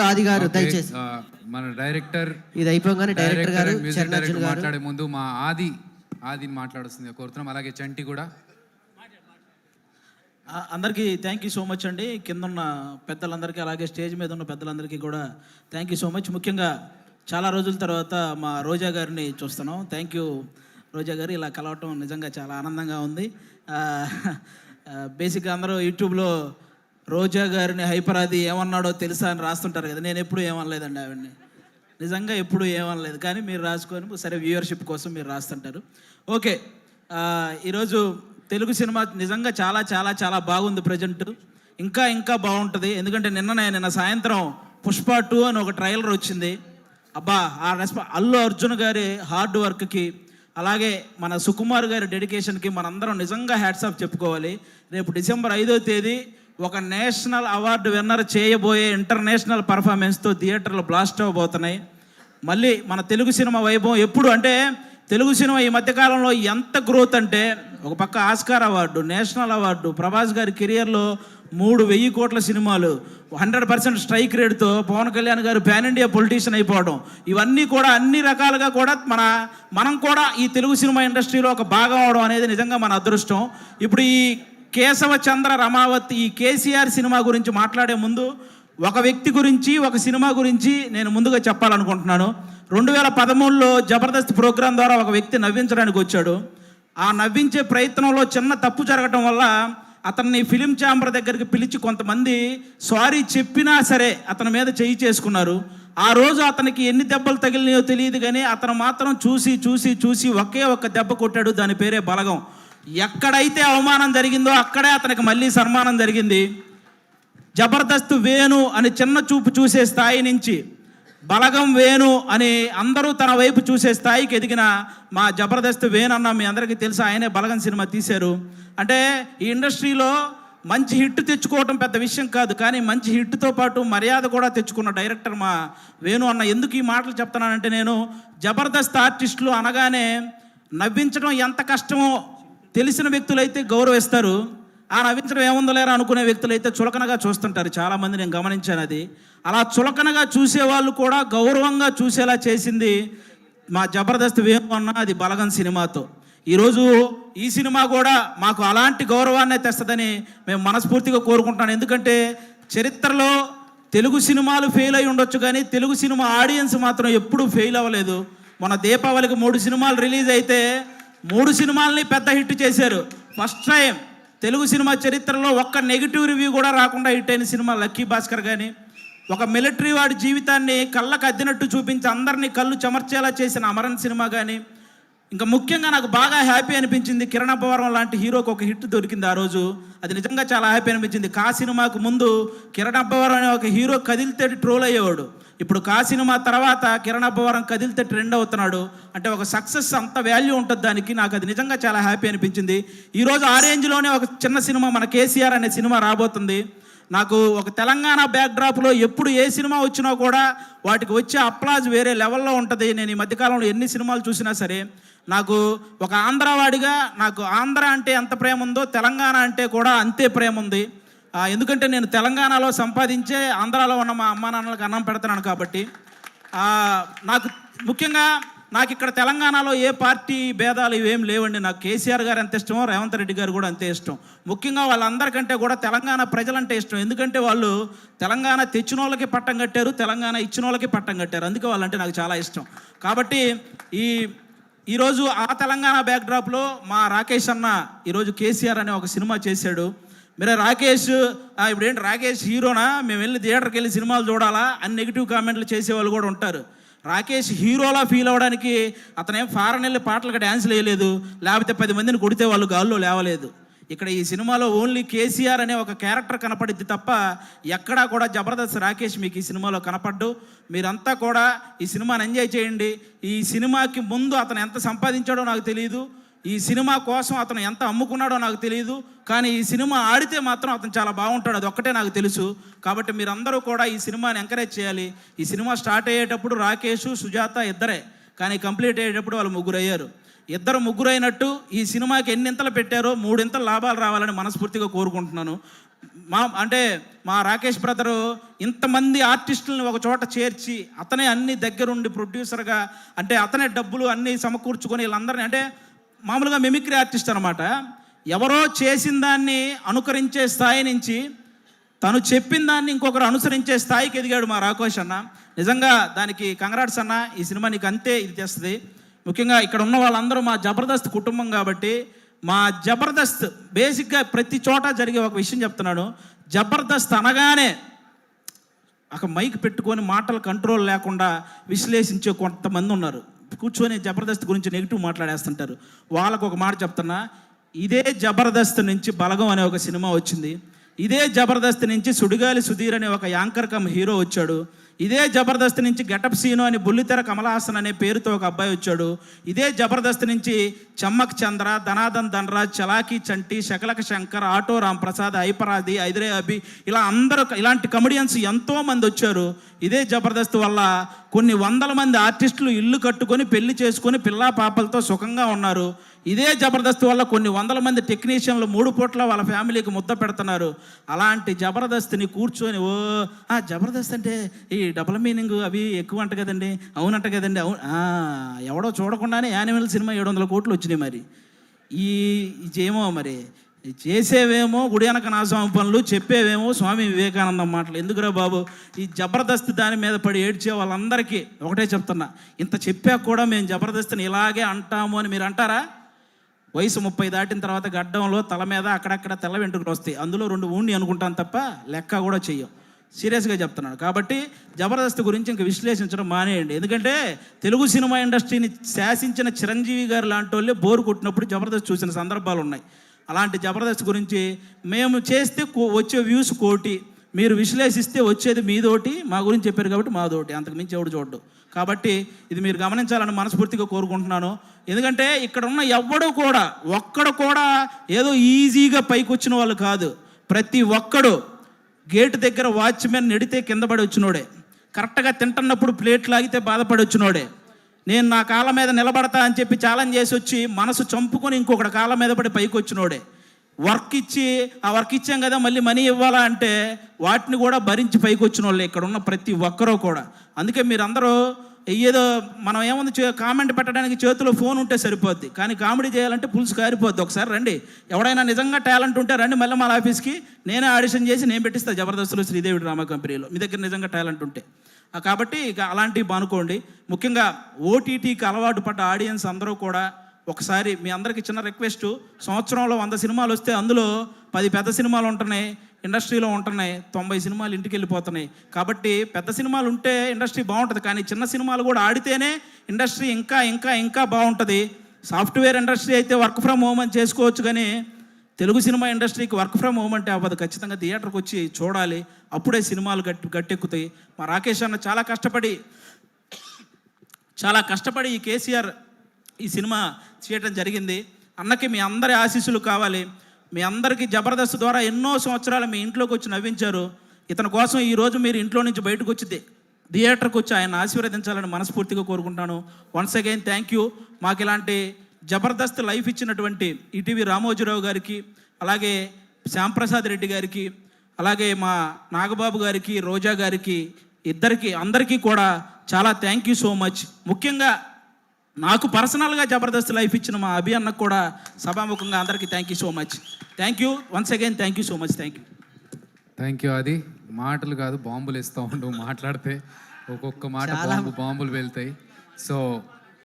ఆది గారు దయచేసి మన డైరెక్టర్ ఇది అయిపోగానే డైరెక్టర్ గారు మాట్లాడే ముందు మా ఆది మాట్లాడుతుంది కోరుతున్నాం. అలాగే చంటి కూడా. అందరికీ థ్యాంక్ యూ సో మచ్ అండి. కింద ఉన్న పెద్దలందరికీ అలాగే స్టేజ్ మీద ఉన్న పెద్దలందరికీ కూడా థ్యాంక్ యూ సో మచ్. ముఖ్యంగా చాలా రోజుల తర్వాత మా రోజా గారిని చూస్తున్నాం. థ్యాంక్ యూ రోజా గారు, ఇలా కలవటం నిజంగా చాలా ఆనందంగా ఉంది. బేసిక్గా అందరూ యూట్యూబ్లో రోజా గారిని హైపరాది ఏమన్నాడో తెలుసా అని రాస్తుంటారు కదా. నేను ఎప్పుడు ఏమనలేదండి ఆవిడని, నిజంగా ఎప్పుడు ఏమనలేదు. కానీ మీరు రాసుకొని సరే వ్యూవర్షిప్ కోసం మీరు రాస్తుంటారు. ఓకే, ఈరోజు తెలుగు సినిమా నిజంగా చాలా చాలా చాలా బాగుంది. ప్రజెంట్ ఇంకా ఇంకా బాగుంటుంది. ఎందుకంటే నిన్న సాయంత్రం పుష్ప 2 అని ఒక ట్రైలర్ వచ్చింది. అబ్బా, ఆ అల్లు అర్జున్ గారి హార్డ్ వర్క్కి అలాగే మన సుకుమార్ గారి డెడికేషన్కి మనందరం నిజంగా హ్యాట్స్ ఆఫ్ చెప్పుకోవాలి. రేపు డిసెంబర్ 5వ తేదీ ఒక నేషనల్ అవార్డు విన్నర్ చేయబోయే ఇంటర్నేషనల్ పర్ఫార్మెన్స్తో థియేటర్లు బ్లాస్ట్ అవ్వబోతున్నాయి. మళ్ళీ మన తెలుగు సినిమా వైభవం ఎప్పుడు అంటే తెలుగు సినిమా ఈ మధ్యకాలంలో ఎంత గ్రోత్ అంటే, ఒక పక్క Oscar award, national award, Prabhas గారి కెరియర్లో 3,000 కోట్ల సినిమాలు, 100% స్ట్రైక్ రేట్తో పవన్ కళ్యాణ్ గారు పాన్ ఇండియా పొలిటీషియన్ అయిపోవడం, ఇవన్నీ కూడా అన్ని రకాలుగా కూడా మనం కూడా ఈ తెలుగు సినిమా ఇండస్ట్రీలో ఒక భాగం అవడం అనేది నిజంగా మన అదృష్టం. ఇప్పుడు ఈ కేశవ చంద్ర రమావతి ఈ కేసీఆర్ సినిమా గురించి మాట్లాడే ముందు ఒక వ్యక్తి గురించి, ఒక సినిమా గురించి నేను ముందుగా చెప్పాలనుకుంటున్నాను. 2013లో జబర్దస్త్ ప్రోగ్రాం ద్వారా ఒక వ్యక్తి నవ్వించడానికి వచ్చాడు. ఆ నవ్వించే ప్రయత్నంలో చిన్న తప్పు జరగటం వల్ల అతన్ని ఫిలిం ఛాంబర్ దగ్గరికి పిలిచి కొంతమంది సారీ చెప్పినా సరే అతని మీద చేయి చేసుకున్నారు. ఆ రోజు అతనికి ఎన్ని దెబ్బలు తగిలినాయో తెలియదు, కానీ అతను మాత్రం చూసి చూసి చూసి ఒకే ఒక్క దెబ్బ కొట్టాడు. దాని పేరే బలగం. ఎక్కడైతే అవమానం జరిగిందో అక్కడే అతనికి మళ్ళీ సన్మానం జరిగింది. జబర్దస్త్ వేణు అని చిన్న చూపు చూసే స్థాయి నుంచి బలగం వేణు అని అందరూ తన వైపు చూసే స్థాయికి ఎదిగిన మా జబర్దస్త్ వేణు అన్న మీ అందరికీ తెలుసు. ఆయనే బలగం సినిమా తీశారు. అంటే ఈ ఇండస్ట్రీలో మంచి హిట్ తెచ్చుకోవటం పెద్ద విషయం కాదు, కానీ మంచి హిట్తో పాటు మర్యాద కూడా తెచ్చుకున్న డైరెక్టర్ మా వేణు అన్న. ఎందుకు ఈ మాటలు చెప్తున్నానంటే, నేను జబర్దస్త్ ఆర్టిస్టులు అనగానే నవ్వించడం ఎంత కష్టమో తెలిసిన వ్యక్తులైతే గౌరవిస్తారు. ఆ నవ్వించడం ఏముందో లేరా అనుకునే వ్యక్తులైతే చులకనగా చూస్తుంటారు. చాలామంది నేను గమనించాను. అది అలా చులకనగా చూసేవాళ్ళు కూడా గౌరవంగా చూసేలా చేసింది మా జబర్దస్త్ వేణు అన్న. అది బలగం సినిమాతో. ఈరోజు ఈ సినిమా కూడా మాకు అలాంటి గౌరవాన్నే తెస్తుందని మేము మనస్ఫూర్తిగా కోరుకుంటున్నాను. ఎందుకంటే చరిత్రలో తెలుగు సినిమాలు ఫెయిల్ అయి ఉండొచ్చు, కానీ తెలుగు సినిమా ఆడియన్స్ మాత్రం ఎప్పుడూ ఫెయిల్ అవ్వలేదు. మన దీపావళికి 3 సినిమాలు రిలీజ్ అయితే 3 సినిమాలని పెద్ద హిట్ చేశారు. ఫస్ట్ టైం తెలుగు సినిమా చరిత్రలో ఒక్క నెగిటివ్ రివ్యూ కూడా రాకుండా హిట్ అయిన సినిమా లక్కీ భాస్కర్. కానీ ఒక మిలిటరీ వాడి జీవితాన్ని కళ్ళకు అద్దినట్టు చూపించి అందరినీ కళ్ళు చెమర్చేలా చేసిన అమరన్ సినిమా. కానీ ఇంకా ముఖ్యంగా నాకు బాగా హ్యాపీ అనిపించింది, కిరణ్ అబ్బవరం లాంటి హీరోకి ఒక హిట్ దొరికింది ఆ రోజు. అది నిజంగా చాలా హ్యాపీ అనిపించింది. కా సినిమాకు ముందు కిరణ్ అబ్బవరం అనే ఒక హీరో కదిలితే ట్రోల్ అయ్యేవాడు. ఇప్పుడు కా సినిమా తర్వాత కిరణ్ అబ్బవరం కదిలితే ట్రెండ్ అవుతున్నాడు. అంటే ఒక సక్సెస్ అంత వాల్యూ ఉంటుంది దానికి. నాకు అది నిజంగా చాలా హ్యాపీ అనిపించింది. ఈరోజు ఆ రేంజ్లోనే ఒక చిన్న సినిమా మన కేసీఆర్ అనే సినిమా రాబోతుంది. నాకు ఒక తెలంగాణ బ్యాక్డ్రాప్లో ఎప్పుడు ఏ సినిమా వచ్చినా కూడా వాటికి వచ్చే అప్లాజ్ వేరే లెవెల్లో ఉంటుంది. నేను ఈ మధ్యకాలంలో ఎన్ని సినిమాలు చూసినా సరే నాకు ఒక ఆంధ్రవాడిగా నాకు ఆంధ్ర అంటే ఎంత ప్రేమ ఉందో తెలంగాణ అంటే కూడా అంతే ప్రేమ ఉంది. ఎందుకంటే నేను తెలంగాణలో సంపాదించే ఆంధ్రాలో ఉన్న మా అమ్మా నాన్నలకు అన్నం పెడుతున్నాను కాబట్టి. నాకు ముఖ్యంగా నాకు ఇక్కడ తెలంగాణలో ఏ పార్టీ భేదాలు ఇవేం లేవండి. నాకు కేసీఆర్ గారు ఎంత ఇష్టమో రేవంత్ రెడ్డి గారు కూడా అంతే ఇష్టం. ముఖ్యంగా వాళ్ళందరికంటే కూడా తెలంగాణ ప్రజలంటే ఇష్టం. ఎందుకంటే వాళ్ళు తెలంగాణ తెచ్చిన వాళ్ళకి పట్టం కట్టారు, తెలంగాణ ఇచ్చిన వాళ్ళకి పట్టం కట్టారు. అందుకే వాళ్ళంటే నాకు చాలా ఇష్టం. కాబట్టి ఈరోజు ఆ తెలంగాణ బ్యాక్డ్రాప్లో మా రాకేష్ అన్న ఈరోజు కేసీఆర్ అనే ఒక సినిమా చేశాడు. మీరే రాకేష్ ఇప్పుడేంటి రాకేష్ హీరోనా, మేము వెళ్ళి థియేటర్కి వెళ్ళి సినిమాలు చూడాలా అని నెగిటివ్ కామెంట్లు చేసేవాళ్ళు కూడా ఉంటారు. రాకేష్ హీరోలా ఫీల్ అవ్వడానికి అతనేం ఫారెన్ వెళ్ళి పాటలకు డ్యాన్స్లు వేయలేదు, లేకపోతే 10 మందిని కొడితే వాళ్ళు గాల్లో లేవలేదు. ఇక్కడ ఈ సినిమాలో ఓన్లీ కేసీఆర్ అనే ఒక క్యారెక్టర్ కనపడిద్ది తప్ప ఎక్కడా కూడా జబర్దస్త్ రాకేష్ మీకు ఈ సినిమాలో కనపడ్డు. మీరంతా కూడా ఈ సినిమాని ఎంజాయ్ చేయండి. ఈ సినిమాకి ముందు అతను ఎంత సంపాదించాడో నాకు తెలియదు, ఈ సినిమా కోసం అతను ఎంత అమ్ముకున్నాడో నాకు తెలియదు, కానీ ఈ సినిమా ఆడితే మాత్రం అతను చాలా బాగుంటాడు, అది ఒక్కటే నాకు తెలుసు. కాబట్టి మీరందరూ కూడా ఈ సినిమాని ఎంకరేజ్ చేయాలి. ఈ సినిమా స్టార్ట్ అయ్యేటప్పుడు రాకేష్, సుజాత ఇద్దరే, కానీ కంప్లీట్ అయ్యేటప్పుడు వాళ్ళు 3 అయ్యారు. 2 3 అయినట్టు ఈ సినిమాకి ఎన్ని ఇంతలు పెట్టారో 3 ఇంతలు లాభాలు రావాలని మనస్ఫూర్తిగా కోరుకుంటున్నాను. మా రాకేష్ బ్రదరు ఇంతమంది ఆర్టిస్టులను ఒక చోట చేర్చి అతనే అన్ని దగ్గరుండి ప్రొడ్యూసర్గా, అంటే అతనే డబ్బులు అన్నీ సమకూర్చుకొని వీళ్ళందరినీ, అంటే మామూలుగా మిమిక్రీ ఆర్టిస్ట్ అనమాట. ఎవరో చేసిన దాన్ని అనుకరించే స్థాయి నుంచి తను చెప్పిన దాన్ని ఇంకొకరు అనుసరించే స్థాయికి ఎదిగాడు మా రాకేష్ అన్న. నిజంగా దానికి కంగ్రాట్స్ అన్న. ఈ సినిమా నీకు అంతే ఇది తెస్తుంది. ముఖ్యంగా ఇక్కడ ఉన్న వాళ్ళందరూ మా జబర్దస్త్ కుటుంబం కాబట్టి, మా జబర్దస్త్ బేసిక్గా ప్రతి చోట జరిగే ఒక విషయం చెప్తున్నాను. జబర్దస్త్ అనగానే ఒక మైక్ పెట్టుకొని మాటలు కంట్రోల్ లేకుండా విశ్లేషించే కొంతమంది ఉన్నారు. కూర్చొని జబర్దస్త్ గురించి నెగిటివ్ మాట్లాడేస్తుంటారు. వాళ్ళకు ఒక మాట చెప్తున్నా, ఇదే జబర్దస్త్ నుంచి బలగం అనే ఒక సినిమా వచ్చింది. ఇదే జబర్దస్త్ నుంచి సుడిగాలి సుధీర్ అనే ఒక యాంకర్ కమ్ హీరో వచ్చాడు. ఇదే జబర్దస్త్ నుంచి గెటప్ సీను అని బుల్లితెర కమలహాసన్ అనే పేరుతో ఒక అబ్బాయి వచ్చాడు. ఇదే జబర్దస్త్ నుంచి చమ్మక్ చంద్ర, ధనాదన్ ధనరాజ్, చలాకీ చంటి, శకలక శంకర్, ఆటో రాంప్రసాద్, హైపరాది, ఐదరే అభి, ఇలా అందరూ ఇలాంటి కమెడియన్స్ ఎంతోమంది వచ్చారు. ఇదే జబర్దస్త్ వల్ల కొన్ని వందల మంది ఆర్టిస్టులు ఇల్లు కట్టుకొని పెళ్లి చేసుకొని పిల్లా పాపలతో సుఖంగా ఉన్నారు. ఇదే జబర్దస్త్ వల్ల కొన్ని వందల మంది టెక్నీషియన్లు 3 పూట్ల వాళ్ళ ఫ్యామిలీకి ముద్ద పెడుతున్నారు. అలాంటి జబర్దస్త్ని కూర్చొని జబర్దస్త్ అంటే ఈ డబుల్ మీనింగ్ అవి ఎక్కువ అంట కదండి, అవునంట కదండి, అవును ఎవడో చూడకుండానే యానిమల్ సినిమా 700 కోట్లు వచ్చినాయి. మరి ఏమో మరి చేసేవేమో గుడియనక నాశం పనులు, చెప్పేవేమో స్వామి వివేకానందం మాటలు. ఎందుకురా బాబు, ఈ జబర్దస్త్ దాని మీద పడి ఏడ్చే వాళ్ళందరికీ ఒకటే చెప్తున్నా, ఇంత చెప్పాక కూడా మేము జబర్దస్త్ని ఇలాగే అంటాము అని మీరు అంటారా? వయసు 30 దాటిన తర్వాత గడ్డంలో తల మీద అక్కడక్కడ తెల్ల వెంట్రుకలు వస్తాయి. అందులో 2 ఊండి అనుకుంటాను తప్ప లెక్క కూడా చెయ్యం. సీరియస్గా చెప్తున్నాను. కాబట్టి జబర్దస్త్ గురించి ఇంక విశ్లేషించడం మానేయండి. ఎందుకంటే తెలుగు సినిమా ఇండస్ట్రీని శాసించిన చిరంజీవి గారు లాంటి వాళ్ళే బోరు కొట్టినప్పుడు జబర్దస్త్ చూసిన సందర్భాలు ఉన్నాయి. అలాంటి జబర్దస్త్ గురించి మేము చేస్తే వచ్చే వ్యూస్ 1 కోటి, మీరు విశ్లేషిస్తే వచ్చేది మీదోటి. మా గురించి చెప్పారు కాబట్టి మాదోటి, అంతకు మించి ఎవడు చూడ్డు. కాబట్టి ఇది మీరు గమనించాలని మనస్ఫూర్తిగా కోరుకుంటున్నాను. ఎందుకంటే ఇక్కడ ఉన్న ఒక్కడు కూడా ఏదో ఈజీగా పైకి వచ్చిన వాళ్ళు కాదు. ప్రతి ఒక్కడు గేటు దగ్గర వాచ్మెన్ నెడితే కింద పడి వచ్చినోడే, కరెక్ట్గా తింటున్నప్పుడు ప్లేట్ లాగితే బాధపడి వచ్చినోడే, నేను నా కాళ్ళ మీద నిలబడతా అని చెప్పి ఛాలెంజ్ చేసి వచ్చి మనసు చంపుకొని ఇంకొకటి కాళ్ళ మీద పడి పైకి వచ్చినోడే, వర్క్ ఇచ్చి ఆ వర్క్ ఇచ్చాం కదా మళ్ళీ మనీ ఇవ్వాలా అంటే వాటిని కూడా భరించి పైకి వచ్చిన వాళ్ళే ఇక్కడ ఉన్న ప్రతి ఒక్కరూ కూడా. అందుకే మీరందరూ ఏదో మనం ఏముంది కామెంట్ పెట్టడానికి చేతిలో ఫోన్ ఉంటే సరిపోద్ది, కానీ కామెడీ చేయాలంటే పులుసు కారిపోద్ది. ఒకసారి రండి, ఎవడైనా నిజంగా టాలెంట్ ఉంటే రండి మళ్ళీ మన ఆఫీస్కి, నేనే ఆడిషన్ చేసి నేను పెట్టిస్తాను జబర్దస్త్లో శ్రీదేవి డ్రామా కంపెనీలో, మీ దగ్గర నిజంగా టాలెంట్ ఉంటే. కాబట్టి ఇక అలాంటివి బానుకోండి. ముఖ్యంగా ఓటీటీకి అలవాటు పడ్డ ఆడియన్స్ అందరూ కూడా ఒకసారి మీ అందరికీ చిన్న రిక్వెస్ట్, సంవత్సరంలో 100 సినిమాలు వస్తే అందులో 10 పెద్ద సినిమాలు ఉంటున్నాయి, ఇండస్ట్రీలో ఉంటున్నాయి, 90 సినిమాలు ఇంటికి వెళ్ళిపోతున్నాయి. కాబట్టి పెద్ద సినిమాలు ఉంటే ఇండస్ట్రీ బాగుంటుంది, కానీ చిన్న సినిమాలు కూడా ఆడితేనే ఇండస్ట్రీ ఇంకా ఇంకా ఇంకా బాగుంటుంది. సాఫ్ట్వేర్ ఇండస్ట్రీ అయితే వర్క్ ఫ్రమ్ హోమ్ అని చేసుకోవచ్చు, కానీ తెలుగు సినిమా ఇండస్ట్రీకి వర్క్ ఫ్రమ్ హోమ్ అంటే అవ్వదు. ఖచ్చితంగా థియేటర్కి వచ్చి చూడాలి, అప్పుడే సినిమాలు గట్టెక్కుతాయి. మా రాకేష్ అన్న చాలా కష్టపడి ఈ కేసీఆర్ ఈ సినిమా చేయటం జరిగింది. అన్నకి మీ అందరి ఆశీస్సులు కావాలి. మీ అందరికీ జబర్దస్త్ ద్వారా ఎన్నో సంవత్సరాలు మీ ఇంట్లోకి వచ్చి నవ్వించారు. ఇతని కోసం ఈరోజు మీరు ఇంట్లో నుంచి బయటకు వచ్చి థియేటర్కి వచ్చి ఆయన ఆశీర్వదించాలని మనస్ఫూర్తిగా కోరుకుంటాను. Once again thank you. మాకు ఇలాంటి జబర్దస్త్ లైఫ్ ఇచ్చినటువంటి ఈటీవీ రామోజీరావు గారికి, అలాగే శ్యాంప్రసాద్ రెడ్డి గారికి, అలాగే మా నాగబాబు గారికి, రోజా గారికి, అందరికీ కూడా చాలా థ్యాంక్ యూ సో మచ్. ముఖ్యంగా నాకు పర్సనల్గా జబర్దస్త్ లైఫ్ ఇచ్చిన మా అభి అన్నకు కూడా సభాముఖంగా అందరికీ thank you so much. Thank you once again, thank you so much. Thank you. అది మాటలు కాదు, బాంబులు వేస్తూ ఉండు. మాట్లాడితే ఒక్కొక్క మాట బాంబులు వెళ్తాయి. సో